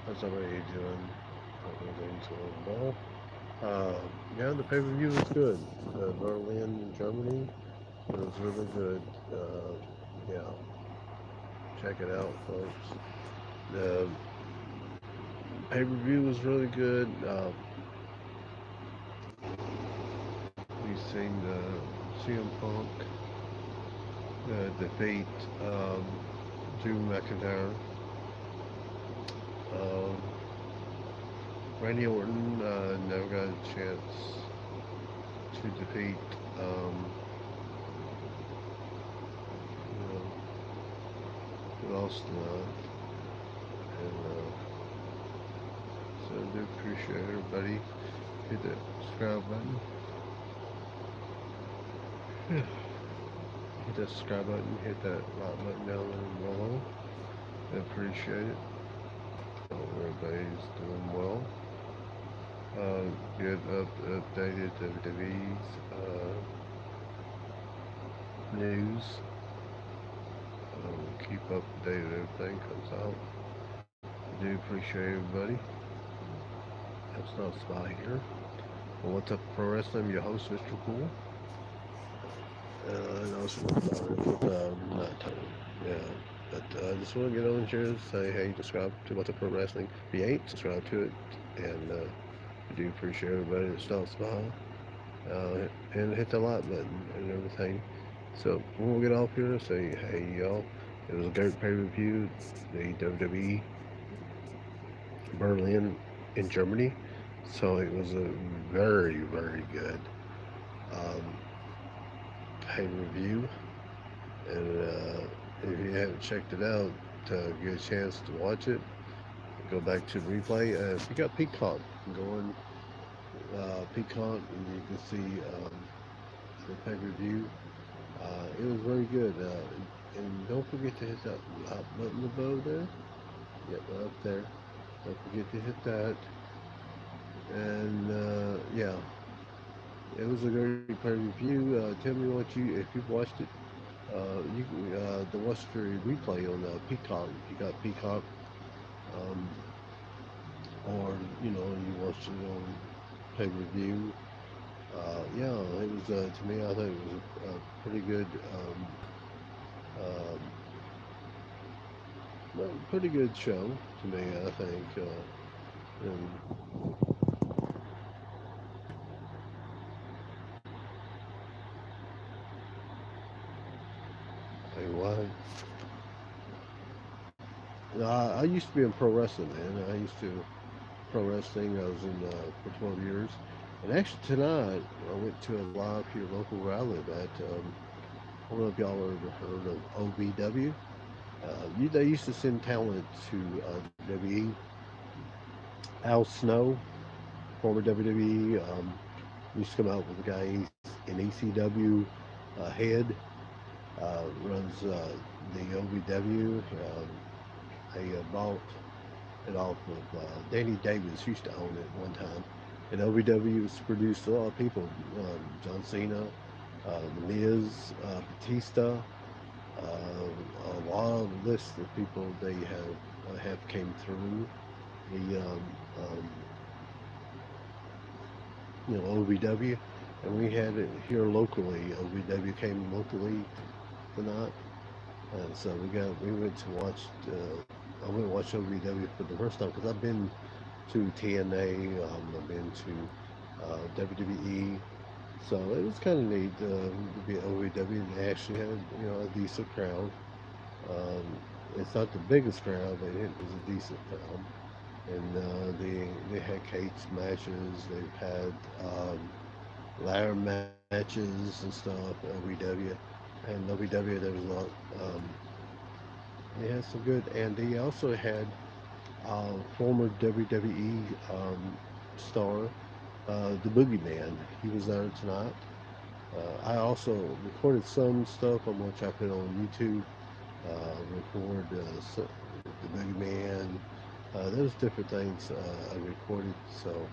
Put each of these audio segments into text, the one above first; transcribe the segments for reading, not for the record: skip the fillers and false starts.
How's everybody doing? Everything's going well. Yeah, the pay-per-view was good. Berlin in Germany. It was really good. Yeah, check it out, folks. The pay-per-view was really good. We seen CM Punk defeat um, Drew McIntyre. Um, Randy Orton never got a chance to defeat um, you know, who else not. And so I do appreciate everybody. Hit that subscribe button. Hit that subscribe button. Hit that like button down there below. I appreciate it. Hope everybody's doing well. Get updated WWE's news. Keep up to date with everything comes out. I do appreciate everybody. That's not Spy here. Well, what's up, Pro Wrestling? I'm your host, Mr. Cool. And also, not Tony. Yeah. But I just want to get on here and say, hey, subscribe to What's Up Pro Wrestling. If you ain't, subscribe to it. And I do appreciate everybody that stops by. And hit the like button and everything. So when we get off here, say, hey, y'all. It was a great pay-per-view. The WWE Berlin in Germany. So it was a very, very good um, pay-per-view. And if you haven't checked it out, get a chance to watch it. Go back to the replay. If you got Peacock going, Peacock, and you can see the pay-per-view. It was very good. And don't forget to hit that like button above there. Yep, right up there. Don't forget to hit that. And yeah, it was a great pay-per-view. Tell me what if you've watched it. You can watch the replay on Peacock. If you got Peacock, um, or you watched it on pay-per-view. Yeah, it was to me. I thought it was a pretty good, um, well, pretty good show to me. I think. And hey, why? I used to be in pro wrestling, man. I used to pro wrestling. I was in for 12 years. And actually tonight I went to a live here local where I live at. I don't know if y'all ever heard of OVW. They used to send talent to WWE. Al Snow, former WWE, used to come out with a guy in ECW head, runs the OVW. They bought it off of Danny Davis used to own it one time. And OVW has produced a lot of people, John Cena, Miz, Batista, a lot of lists of people they have came through the OVW, and we had it here locally. OVW came locally tonight, and so we went to watch. I went to watch OVW for the first time because I've been to TNA. I've been to WWE. So it was kind of neat to be at OVW and they actually had a decent crowd. Um, it's not the biggest crowd, but it was a decent crowd. And they had cage matches. They've had ladder matches and stuff at OVW. And OVW there was a lot. Um, they had some good, and they also had former WWE star, the Boogeyman. He was there tonight. I also recorded some stuff. I'm gonna check it on YouTube. Record the Boogeyman. There's different things I recorded, so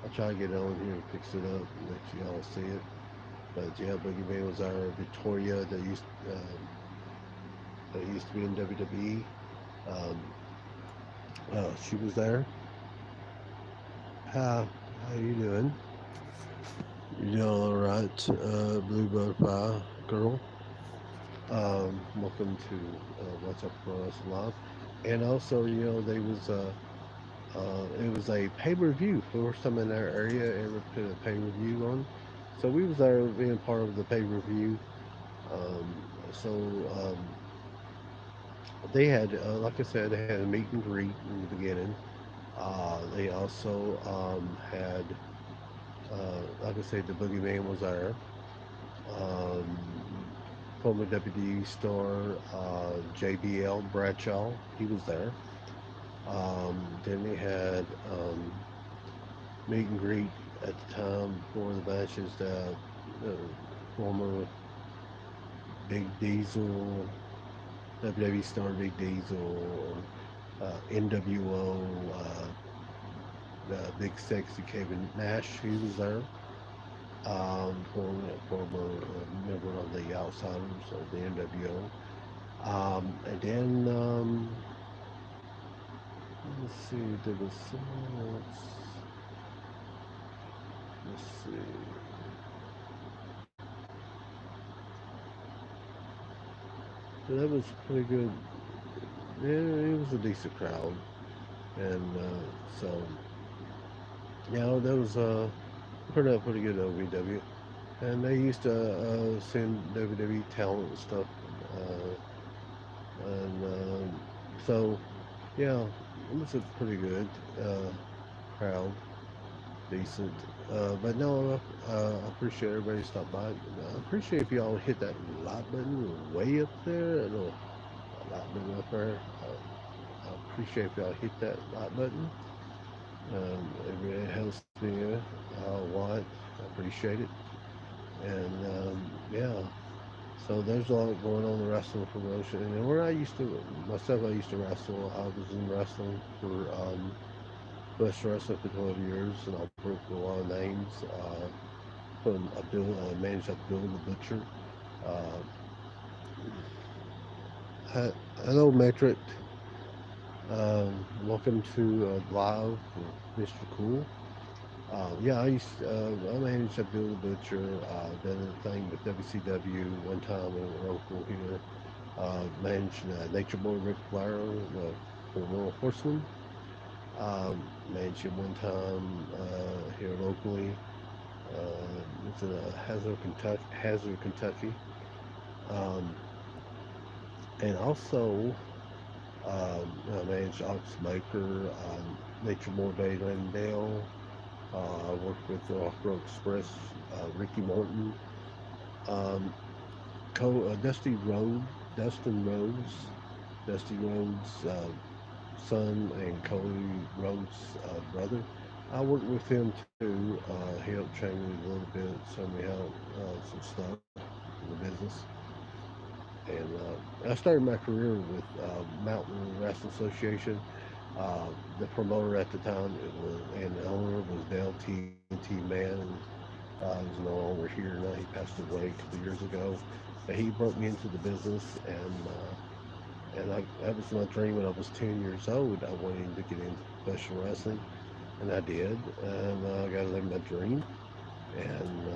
I'll try to get it on here and fix it up and let you all see it. But yeah, Boogeyman was our Victoria that used to be in WWE. Um, She was there. How you doing? You doing all right, Blue Butterfly girl? Welcome to What's Up for Us Live. And also, they was it was a pay per view. First time in our area ever put a pay per view on. So we was there being part of the pay per view. Um, so they had, like I said, they had a meet and greet in the beginning. They also had, like I said, the Boogeyman was there. Um, Former WD star JBL Bradshaw, he was there. Then they had meet and greet at the time for the matches. Former Big Diesel, WWE star Big Diesel, NWO, Big Sexy Kevin Nash, he was there. Former member of the Outsiders of the NWO. And then, let's see, there was someone else. Let's see. So that was pretty good. Yeah, it was a decent crowd. And so, that was pretty good OVW. And they used to send WWE talent and stuff. And so, yeah, it was a pretty good uh, crowd, decent. But no, I appreciate everybody stopped by. I appreciate if y'all hit that like button way up there. A little like button up there. I appreciate if y'all hit that like button. It really helps me a lot. I appreciate it. And yeah, so there's a lot going on in the wrestling promotion. And where myself, I used to wrestle. I was in wrestling for West Wrestling for 12 years, and I broke a lot of names. From managed Abdul the Butcher. Uh, Hello, Metric. Welcome to Live with Mr. Cool. Yeah, I managed Abdul the Butcher. Done a thing with WCW one time in local here. Managed Nature Boy Ric Flair, the former Horseman. Managed him one time here locally. It's in Hazard, Kentucky. Um, and also, I managed Ox Baker, Nature Boy Day Landale. I worked with the Off-Road Express, Ricky Morton, um, Dustin Rhodes, Dusty Rhodes' son, and Cody Rhodes' brother. I worked with him too. He helped train me a little bit, showed me how some stuff in the business. And I started my career with Mountain Wrestling Association. The promoter at the time and the owner was Dale TNT Man. He's no longer here now. He passed away a couple years ago. But he brought me into the business, and that was my dream when I was 10 years old. I wanted to get into professional wrestling, and I did. And I got to live my dream. And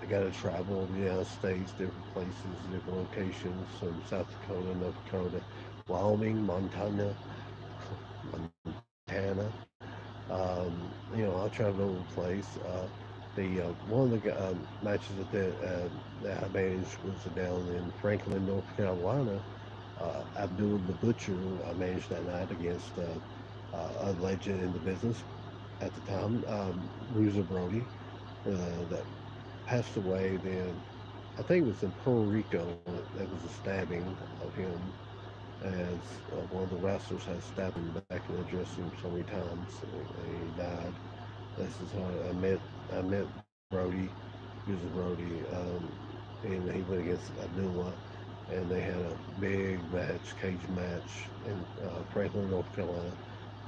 I got to travel the United States, different places, different locations, from South Dakota, North Dakota, Wyoming, Montana, Montana. I traveled all over the place. The One of the matches that I managed was down in Franklin, North Carolina. Abdul the Butcher. I managed that night against a legend in the business at the time, Bruiser Brody, that passed away then. I think it was in Puerto Rico. There was a stabbing of him as one of the wrestlers had stabbed him back in the dressing room so many times, and he died. This is how I met Brody, Bruiser Brody, and he went against Abdullah, and they had a big cage match in Franklin, North Carolina.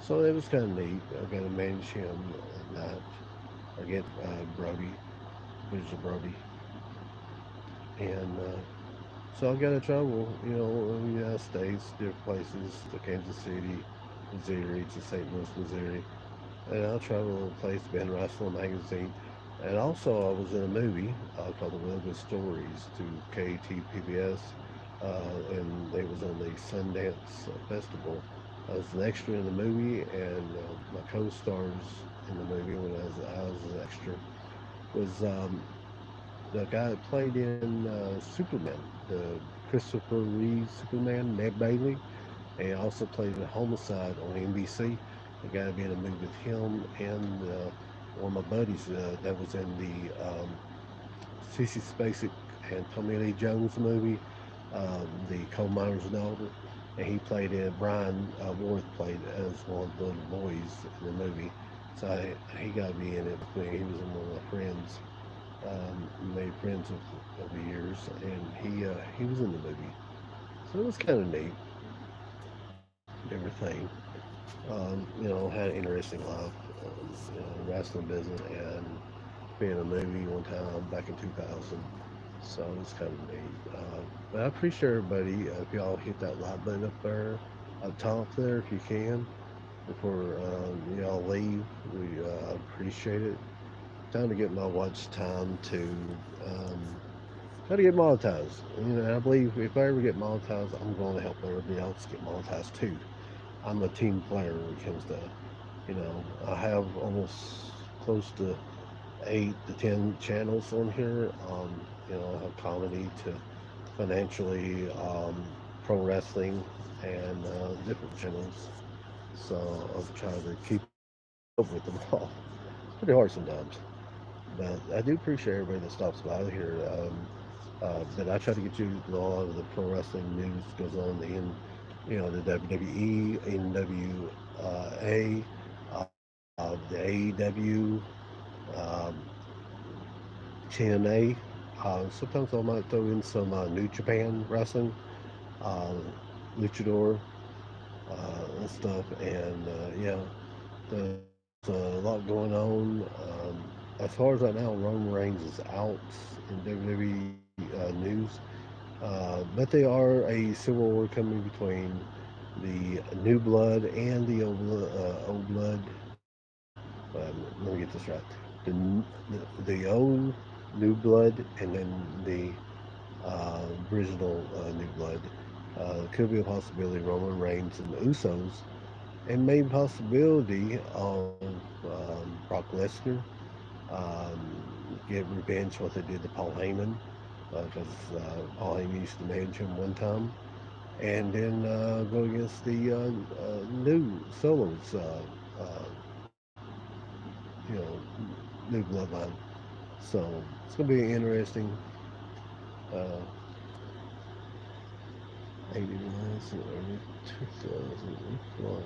So it was kind of neat. I got to manage him at night against Brody, Bruiser Brody, and so I got to travel, in the United States, different places, to Kansas City. Missouri to St. Louis, Missouri. And I traveled a place, Ben Wrestling Magazine. And also, I was in a movie called The Real Good Stories to KTPBS, and it was on the Sundance Festival. I was an extra in the movie, and my co-stars in the movie when I was an extra was the guy that played in Superman, the Christopher Reeve Superman, Ned Bailey. And he also played in Homicide on NBC. The guy being a movie with him and one of my buddies that was in the Sissy Spacek and Tommy Lee Jones movie, the coal miner's daughter. And he played in, Brian Worth played as one of the little boys in the movie. So he got to be in it. He was in one of my friends, made friends over the years, and he was in the movie. So it was kind of neat, everything. Had an interesting life, wrestling business and being in a movie one time back in 2000. So it's kind of neat. But I appreciate everybody. If y'all hit that like button up there, up top there, if you can, before y'all leave, we appreciate it. Time to get my watch time to um, try to get monetized. I believe if I ever get monetized, I'm going to help everybody else get monetized too. I'm a team player when it comes to, I have almost close to 8 to 10 channels on here. I have comedy to financially, pro wrestling, and different channels. So I'm trying to keep up with them all. It's pretty hard sometimes, but I do appreciate everybody that stops by here. But I try to get you a lot of the pro wrestling news goes on the WWE, NWA, the AEW, um, TNA. Sometimes I might throw in some New Japan wrestling, uh, luchador, and stuff. And yeah, there's a lot going on. As far as right now, Roman Reigns is out in WWE news. But they are a civil war coming between the new blood and the old blood. Let me get this right. The old new blood and then the original new blood. Could be a possibility Roman Reigns and the Usos, and maybe possibility of Brock Lesnar get revenge what they did to Paul Heyman, because Paul Heyman used to manage him one time, and then go against the new solos, you know, new bloodline. So it's gonna be interesting. Uh, 89, so early 2001.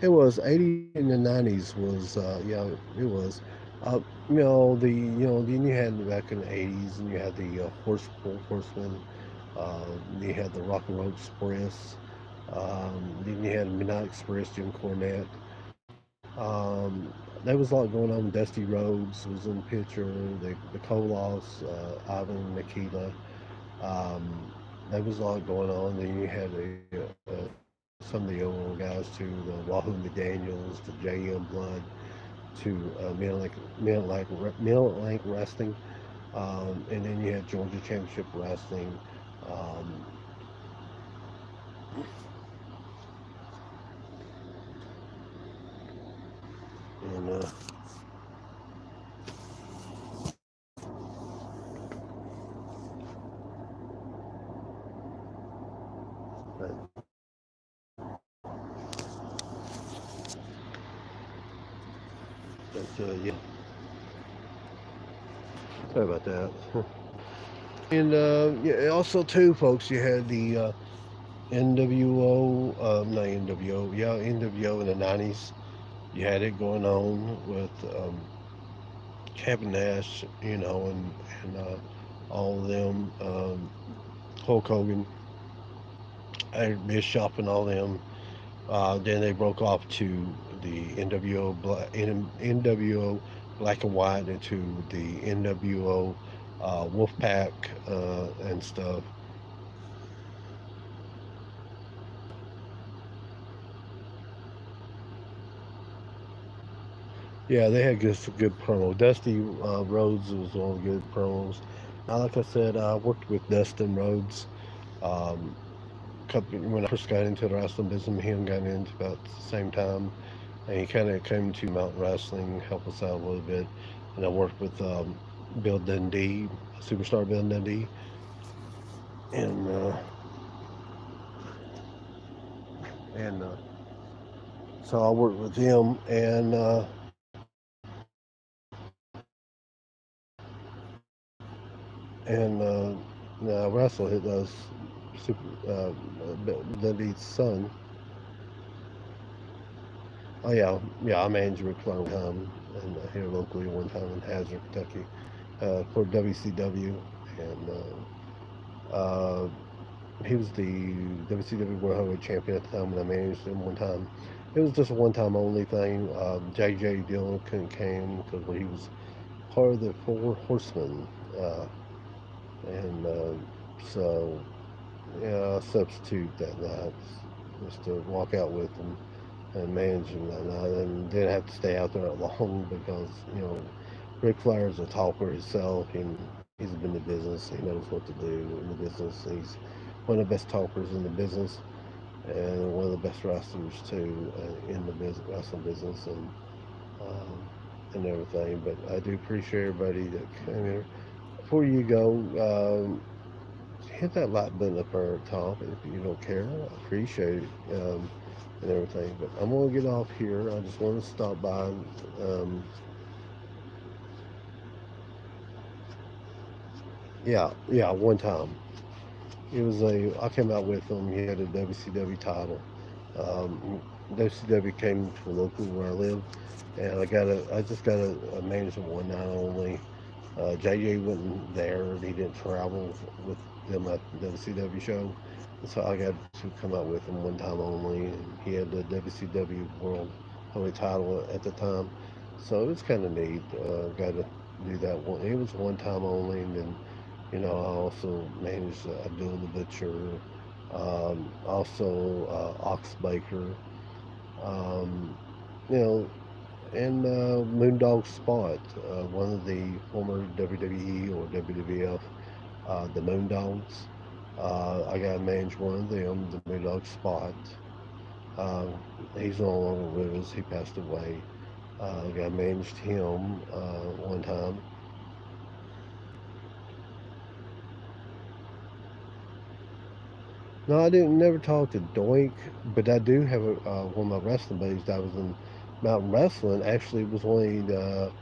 It was 80s and the 90s was yeah, it was. Uh, then you had back in the 80s, and you had the Horsemen. You had the Rock and Roll Express. Then you had Midnight Express, Jim Cornette. There was a lot going on. Dusty Rhodes was in the picture. The Koloffs, Ivan and Nikita. Um, there was a lot going on. Then you had some of the old guys too, the Wahoo McDaniels, the JM Blood, to Middle Atlantic Wrestling, and then you had Georgia Championship Wrestling, um, and but, yeah, sorry about that. And yeah, also too, folks, you had the NWO, not NWO, yeah, NWO in the '90s. You had it going on with Kevin Nash, and all of them, Hulk Hogan, Eric Bischoff, and all them. Then they broke off to the NWO Black and White, into the NWO Wolfpack, and stuff. Yeah, they had some good promo. Dusty Rhodes was one of the good promos. Like I said, I worked with Dustin Rhodes. Um, when I first got into the wrestling business, him got into about the same time, and he kind of came to Mountain Wrestling, help us out a little bit. And I worked with Bill Dundee, Superstar Bill Dundee, and and so I worked with him, and I wrestled Super Dundee's son. Oh yeah, I managed Ric Flair one time, and here locally one time in Hazard, Kentucky, for WCW, and he was the WCW World Heavyweight Champion at the time when I managed him one time. It was just a one-time only thing. JJ Dillon came because he was part of the Four Horsemen, uh, and so yeah, I substitute that night just to walk out with him and manage him that night, and didn't have to stay out there that long because Ric Flair is a talker himself, and he's been in the business. He knows what to do in the business. He's one of the best talkers in the business, and one of the best wrestlers too in the wrestling business, and everything. But I do appreciate everybody that came here. Before you go, hit that like button up there at the top if you don't care. I appreciate it and everything. But I'm gonna get off here. I just want to stop by. Yeah, one time. It was I came out with him. He had a WCW title. Um, WCW came to the local where I live, and I just got a management one night only. JJ wasn't there. He didn't travel with them at the WCW show. So I got to come out with him one time only. And he had the WCW World Heavyweight title at the time. So it was kind of neat. Got to do that one. It was one time only. And then, I also managed Abdul the Butcher. Also Ox Baker. Um, you know, and Moondog Spot, one of the former WWE or WWF, the Moondogs. I got to manage one of them, the Moondog Spot. Uh, he's no longer with us. He passed away. I got managed him one time. No, I didn't never talk to Doink, but I do have one of my wrestling buddies that was in Mountain Wrestling. Actually, was one of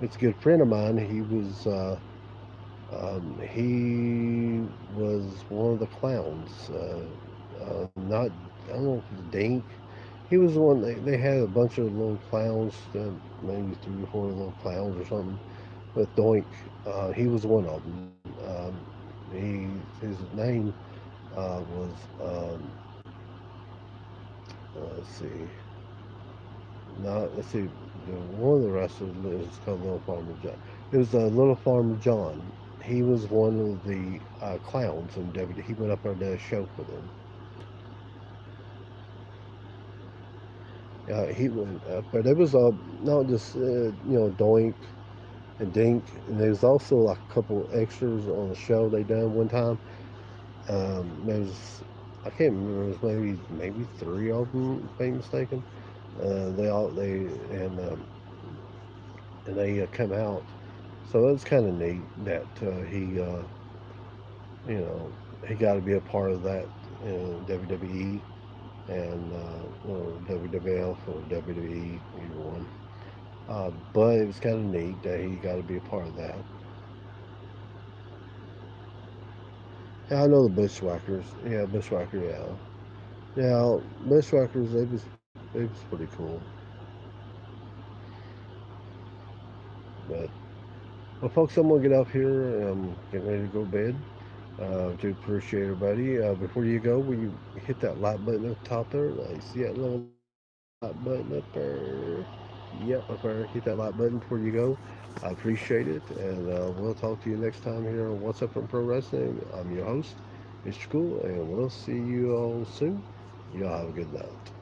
it's a good friend of mine. He was one of the clowns. Not, I don't know if it was Dink. He was the one, they had a bunch of little clowns, maybe three or four little clowns or something, with Doink. He was one of them. His name was, let's see, let's see, one of the wrestlers is called Little Farmer John. It was Little Farmer John. He was one of the clowns in WWE. He went up there and did a show for them. He went up, but it was not just Doink and Dink, and there was also like a couple extras on the show they done one time. There was I can't remember. It was maybe three of them, if I'm mistaken. They all they and they come out. So it was kind of neat that you know, he got to be a part of that in WWE and or WWF or WWE, either one. But it was kind of neat that he got to be a part of that. Yeah, I know the Bushwhackers. Yeah, Bushwhacker. Yeah, yeah, Bushwhackers. They was pretty cool. But well, folks, I'm gonna get off here. I'm getting ready to go to bed. Do appreciate everybody. Before you go, will you hit that like button at the top there? I see that little like button up there. Yep, up there. Hit that like button before you go. I appreciate it, and we'll talk to you next time here on What's Up in Pro Wrestling. I'm your host, Mr. Cool, and we'll see you all soon. Y'all have a good night.